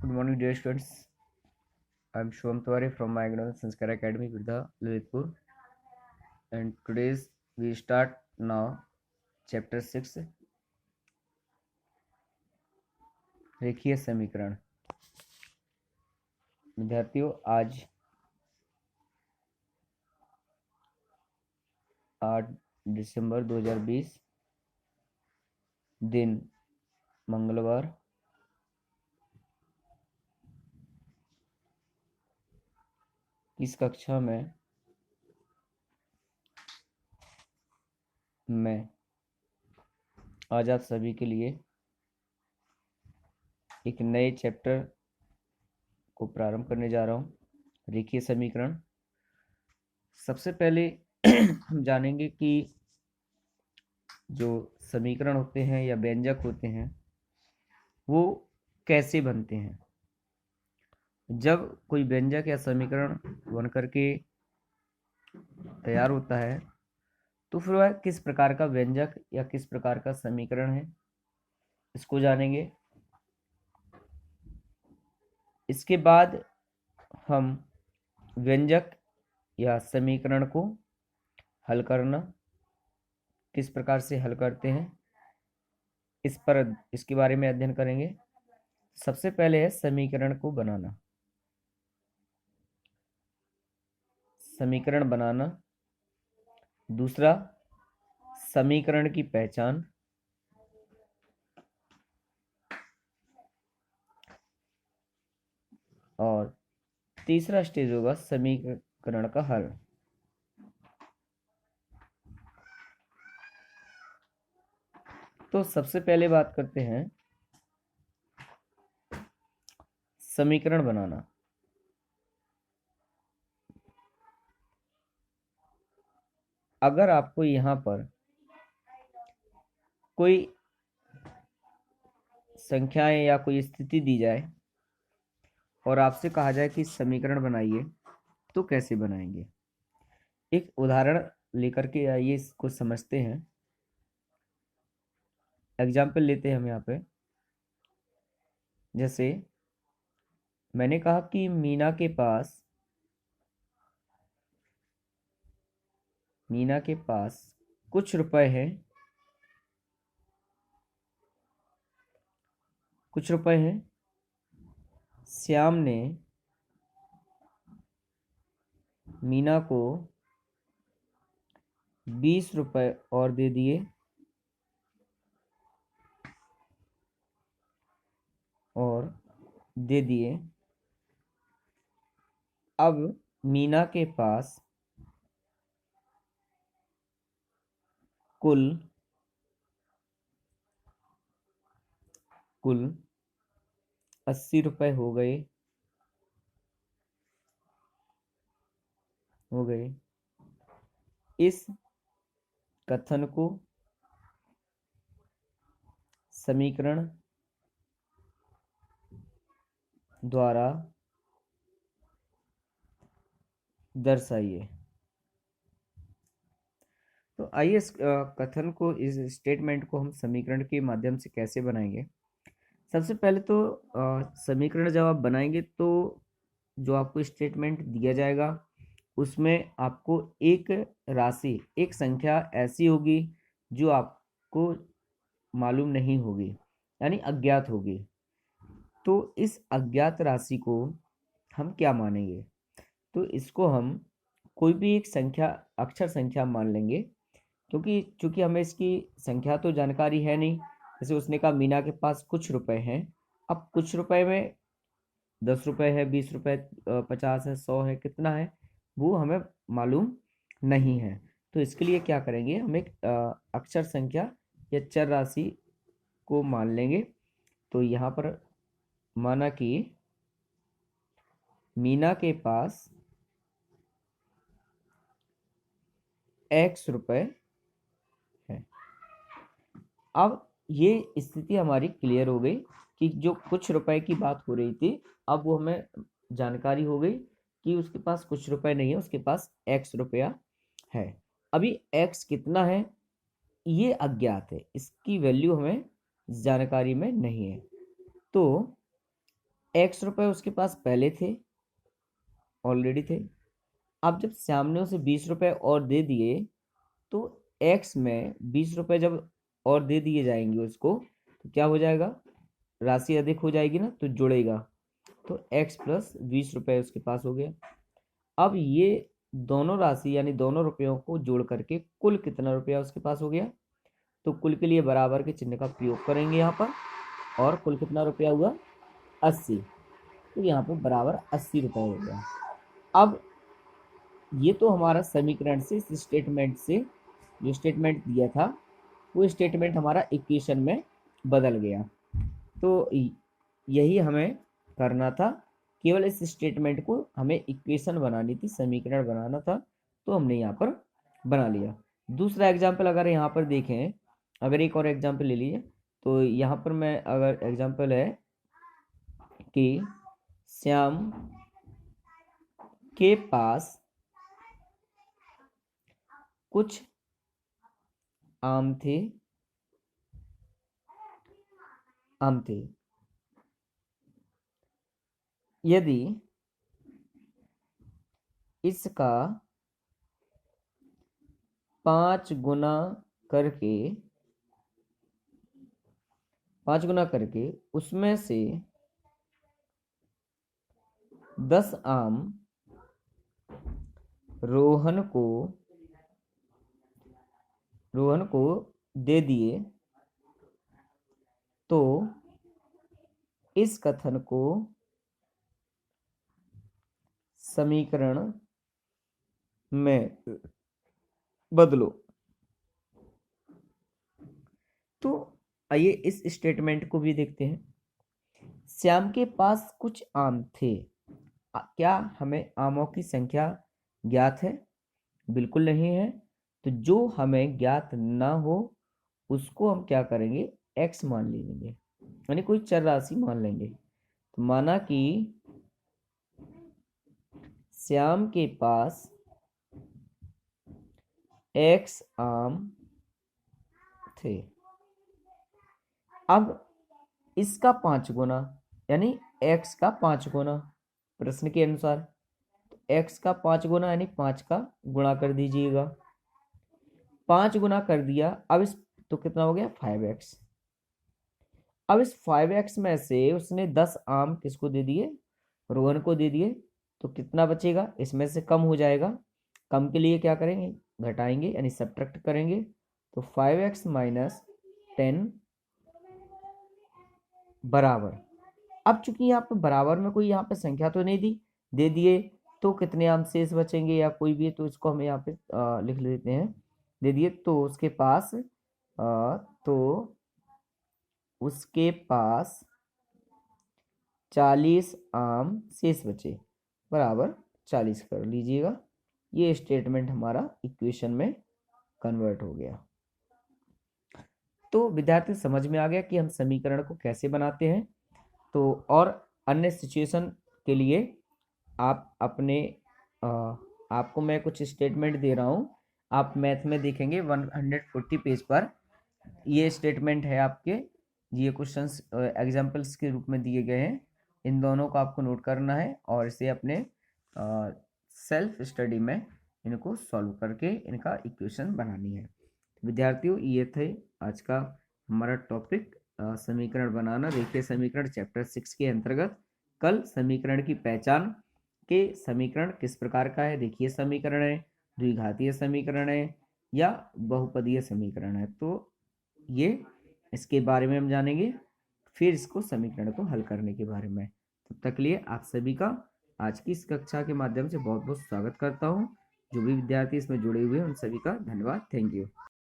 Good morning, dear students. I am Shubham Tiwari from Magna Sanskar Academy, Virda, Lalitpur. And today's we start now chapter 6, रेखीय समीकरण. विद्यार्थियों, आज 8 दिसंबर 2020 दिन मंगलवार. इस कक्षा में मैं आज आप सभी के लिए एक नए चैप्टर को प्रारंभ करने जा रहा हूँ, रेखीय समीकरण. सबसे पहले हम जानेंगे कि जो समीकरण होते हैं या व्यंजक होते हैं वो कैसे बनते हैं. जब कोई व्यंजक या समीकरण बन करके तैयार होता है तो फिर वह किस प्रकार का व्यंजक या किस प्रकार का समीकरण है, इसको जानेंगे. इसके बाद हम व्यंजक या समीकरण को हल करना, किस प्रकार से हल करते हैं, इसके बारे में अध्ययन करेंगे. सबसे पहले है समीकरण को बनाना. समीकरण बनाना. दूसरा, समीकरण की पहचान. और तीसरा स्टेज होगा समीकरण का हल. तो सबसे पहले बात करते हैं समीकरण बनाना. अगर आपको यहाँ पर कोई संख्याएं या कोई स्थिति दी जाए और आपसे कहा जाए कि समीकरण बनाइए, तो कैसे बनाएंगे. एक उदाहरण लेकर के आइए इसको समझते हैं. एग्जाम्पल लेते हैं हम यहाँ पे. जैसे मैंने कहा कि मीना के पास कुछ रुपए हैं. श्याम ने मीना को 20 रुपए और दे दिए. अब मीना के पास कुल 80 रुपए हो गए. इस कथन को समीकरण द्वारा दर्शाइए. तो आइए इस कथन को, इस स्टेटमेंट को हम समीकरण के माध्यम से कैसे बनाएंगे. सबसे पहले तो समीकरण जब आप बनाएंगे तो जो आपको स्टेटमेंट दिया जाएगा उसमें आपको एक राशि, एक संख्या ऐसी होगी जो आपको मालूम नहीं होगी, यानी अज्ञात होगी. तो इस अज्ञात राशि को हम क्या मानेंगे, तो इसको हम कोई भी एक संख्या, अक्षर संख्या मान लेंगे, क्योंकि चूंकि हमें इसकी संख्या तो जानकारी है नहीं. जैसे उसने कहा मीना के पास कुछ रुपए हैं. अब कुछ रुपए में 10 रुपए है, 20 रुपए, 50 है, 100 है, कितना है वो हमें मालूम नहीं है. तो इसके लिए क्या करेंगे, हम एक अक्षर संख्या या चर राशि को मान लेंगे. तो यहाँ पर माना कि मीना के पास x रुपए है. अब ये स्थिति हमारी क्लियर हो गई कि जो कुछ रुपए की बात हो रही थी, अब वो हमें जानकारी हो गई कि उसके पास कुछ रुपए नहीं है, उसके पास x रुपया है. अभी x कितना है ये अज्ञात है, इसकी वैल्यू हमें जानकारी में नहीं है. तो x रुपए उसके पास पहले थे, ऑलरेडी थे। अब जब श्याम ने उसे 20 रुपए और दे दिए तो x में 20 रुपए जब और दे दिए जाएंगे उसको तो क्या हो जाएगा, राशि अधिक हो जाएगी ना, तो जुड़ेगा। तो x प्लस 20 रुपए उसके पास हो गया। अब ये दोनों राशि यानी दोनों रुपयों को जोड़ करके कुल कितना रुपया उसके पास हो गया, तो कुल के लिए बराबर के चिन्ह का प्रयोग करेंगे यहाँ पर, और कुल कितना रुपया हुआ 80। तो यहाँ पर बराबर 80 रुपये हो गया। अब ये तो हमारा समीकरण से, इस स्टेटमेंट से जो स्टेटमेंट दिया था वो स्टेटमेंट हमारा इक्वेशन में बदल गया। तो यही हमें करना था, केवल इस स्टेटमेंट को हमें इक्वेशन बनानी थी, समीकरण बनाना था, तो हमने यहाँ पर बना लिया। दूसरा एग्जाम्पल अगर यहाँ पर देखें, अगर एक और एग्जाम्पल ले लीजिए, तो यहाँ पर मैं अगर एग्जाम्पल है कि श्याम के पास कुछ आम थे, यदि इसका 5 गुना करके उसमें से 10 आम रोहन को दे दिए तो इस कथन को समीकरण में बदलो। तो आइए इस स्टेटमेंट को भी देखते हैं। श्याम के पास कुछ आम थे। क्या हमें आमों की संख्या ज्ञात है? बिल्कुल नहीं है। तो जो हमें ज्ञात ना हो उसको हम क्या करेंगे, x मान लेंगे, यानी कोई चर राशि मान लेंगे। तो माना कि श्याम के पास x आम थे। अब इसका 5 गुना यानी x का 5 गुना, प्रश्न के अनुसार x का 5 गुना यानी 5 का गुणा कर दीजिएगा। 5 गुना कर दिया, अब इस तो कितना हो गया 5x। अब इस 5x में से उसने 10 आम किसको दे दिए, रोहन को दे दिए, तो कितना बचेगा, इसमें से कम हो जाएगा। कम के लिए क्या करेंगे, घटाएंगे यानी सब्ट्रैक्ट करेंगे। तो 5x माइनस 10 बराबर, अब चूंकि यहाँ पे बराबर में कोई यहाँ पे संख्या तो नहीं दी, दे दिए, तो कितने आम शेष बचेंगे या कोई भी है, तो इसको हम यहाँ पे लिख लेते हैं। दे दिए तो उसके पास 40 आम शेष बचे, बराबर 40 कर लीजिएगा। ये स्टेटमेंट हमारा इक्वेशन में कन्वर्ट हो गया। तो विद्यार्थी समझ में आ गया कि हम समीकरण को कैसे बनाते हैं। तो और अन्य सिचुएशन के लिए आप अपने आपको मैं कुछ स्टेटमेंट दे रहा हूँ, आप मैथ में देखेंगे 140 पेज पर ये स्टेटमेंट है आपके, ये क्वेश्चंस एग्जाम्पल्स के रूप में दिए गए हैं। इन दोनों को आपको नोट करना है और इसे अपने सेल्फ स्टडी में इनको सॉल्व करके इनका इक्वेशन बनानी है। विद्यार्थियों ये थे आज का हमारा टॉपिक, समीकरण बनाना। देखिए समीकरण चैप्टर 6 के अंतर्गत कल समीकरण की पहचान के समीकरण किस प्रकार का है, देखिए समीकरण है, द्विघातीय समीकरण है या बहुपदीय समीकरण है, तो ये इसके बारे में हम जानेंगे, फिर इसको समीकरण को हल करने के बारे में। तब तक के लिए आप सभी का आज की इस कक्षा के माध्यम से बहुत बहुत स्वागत करता हूँ। जो भी विद्यार्थी इसमें जुड़े हुए हैं उन सभी का धन्यवाद, थैंक यू।